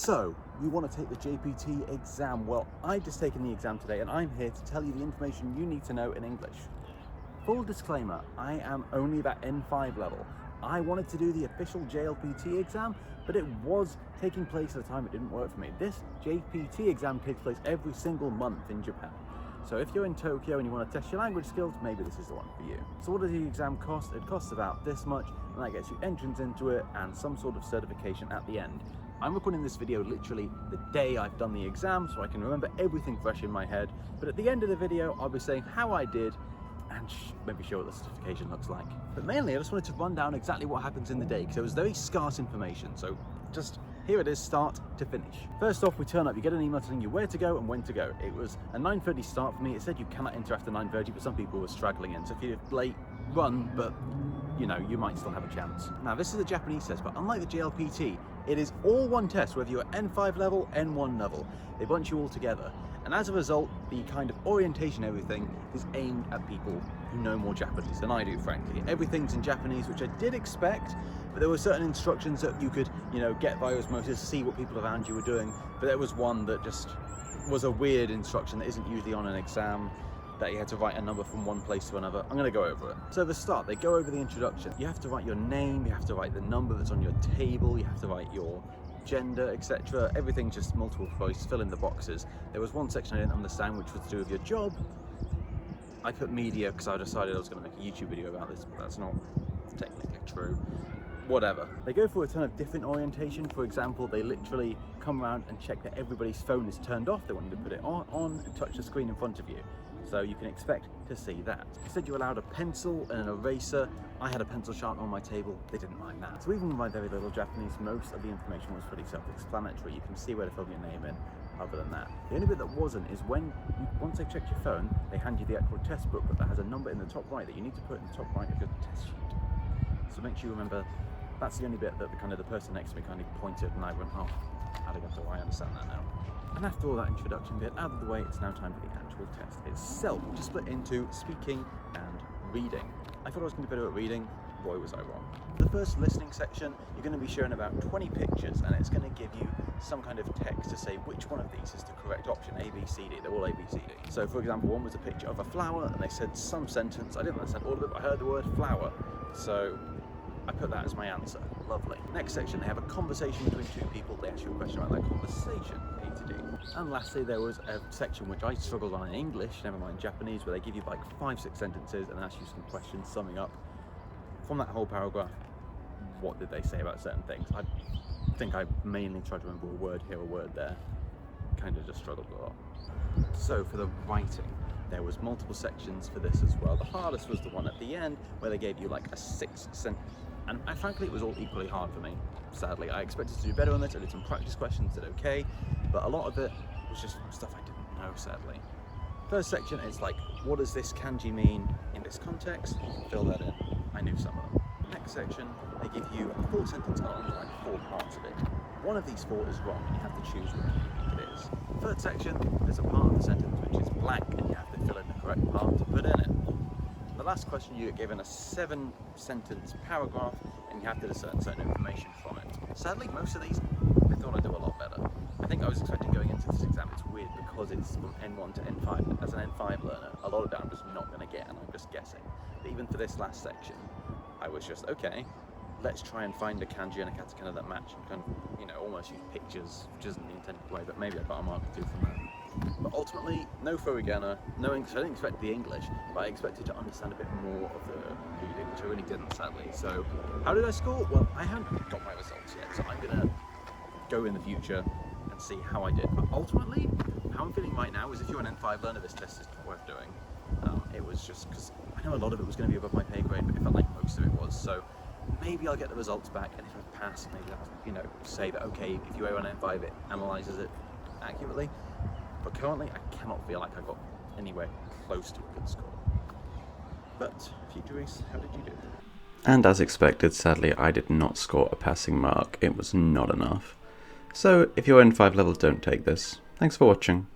So, you want to take the JPT exam? Well, I've just taken the exam today and I'm here to tell you the information you need to know in English. Full disclaimer, I am only that N5 level. I wanted to do the official JLPT exam, but it was taking place at the time it didn't work for me. This JPT exam takes place every single month in Japan. So if you're in Tokyo and you want to test your language skills, maybe this is the one for you. So what does the exam cost? It costs about this much, and that gets you entrance into it and some sort of certification at the end. I'm recording this video literally the day I've done the exam, so I can remember everything fresh in my head. But at the end of the video, I'll be saying how I did and maybe show what the certification looks like. But mainly, I just wanted to run down exactly what happens in the day, because it was very scarce information. So just here it is, start to finish. First off, we turn up, you get an email telling you where to go and when to go. It was a 9:30 start for me. It said you cannot enter after 9:30, but some people were straggling in. So if you're late, run, but you know, you might still have a chance. Now, this is a Japanese test, but unlike the JLPT, it is all one test, whether you're N5 level, N1 level. They bunch you all together. And as a result, the kind of orientation, everything is aimed at people who know more Japanese than I do, frankly. Everything's in Japanese, which I did expect, but there were certain instructions that you could, get via osmosis, see what people around you were doing. But there was one that just was a weird instruction that isn't usually on an exam, that you had to write a number from one place to another. I'm gonna go over it. So the start, they go over the introduction. You have to write your name, you have to write the number that's on your table, you have to write your gender, etc. Everything's just multiple choice, fill in the boxes. There was one section I didn't understand, which was to do with your job. I put media because I decided I was gonna make a YouTube video about this, but that's not technically true. Whatever. They go through a ton of different orientation. For example, they literally come around and check that everybody's phone is turned off. They want you to put it on and touch the screen in front of you. So you can expect to see that. They said you're allowed a pencil and an eraser. I had a pencil sharpener on my table. They didn't mind that. So even with my very little Japanese, most of the information was pretty self-explanatory. You can see where to fill your name in. Other than that, the only bit that wasn't is once they checked your phone, they hand you the actual test book that has a number in the top right that you need to put in the top right of your test sheet. So make sure you remember. That's the only bit that the person next to me kind of pointed, and I went, oh, arigato, I understand that now. And after all that introduction bit out of the way, it's now time for the actual test itself, which is split into speaking and reading. I thought I was going to be better at reading. Boy, was I wrong. The first listening section, you're going to be shown about 20 pictures, and it's going to give you some kind of text to say which one of these is the correct option, A, B, C, D. They're all A, B, C, D. So, for example, one was a picture of a flower, and they said some sentence. I didn't understand all of it, but I heard the word flower. So I put that as my answer. Lovely. Next section, they have a conversation between two people. They ask you a question about that conversation, A to D. And lastly, there was a section which I struggled on in English, never mind Japanese, where they give you like 5-6 sentences and ask you some questions summing up from that whole paragraph. What did they say about certain things? I think I mainly tried to remember a word here, a word there. Kind of just struggled a lot. So for the writing, there was multiple sections for this as well. The hardest was the one at the end, where they gave you like a 6 sentence. And frankly, it was all equally hard for me, sadly. I expected to do better on this. I did some practice questions, did okay, but a lot of it was just stuff I didn't know, sadly. First section is like, what does this kanji mean in this context? You can fill that in. I knew some of them. Next section, they give you a full sentence on like 4 parts of it. One of these 4 is wrong, and you have to choose which you think it is. Third section, there's a part of the sentence which is blank, and you have to fill in the correct part to put in it. The last question, you get given a 7-sentence paragraph, and you have to discern certain information from it. Sadly, most of these, I thought I'd do a lot better. I think I was expecting going into this exam, it's weird because it's from N1 to N5. As an N5 learner, a lot of it I'm just not going to get, and I'm just guessing. But even for this last section, I was just, okay, let's try and find a kanji and a katakana that match, and kind of, almost use pictures, which isn't the intended way, but maybe I got a mark or 2 from that. But ultimately, no furigana, no English. I didn't expect the English, but I expected to understand a bit more of the reading, which I really didn't, sadly. So, how did I score? Well, I haven't got my results yet, so I'm gonna go in the future and see how I did. But ultimately, how I'm feeling right now is if you're an N5 learner, this test is not worth doing. It was just because I know a lot of it was going to be above my pay grade, but it felt like most of it was. So maybe I'll get the results back, and if I pass, maybe I'll, say that okay, if you are an N5, it analyzes it accurately. But currently, I cannot feel like I got anywhere close to a good score. But, future Reese, how did you do? And as expected, sadly, I did not score a passing mark. It was not enough. So, if you're N5 level, don't take this. Thanks for watching.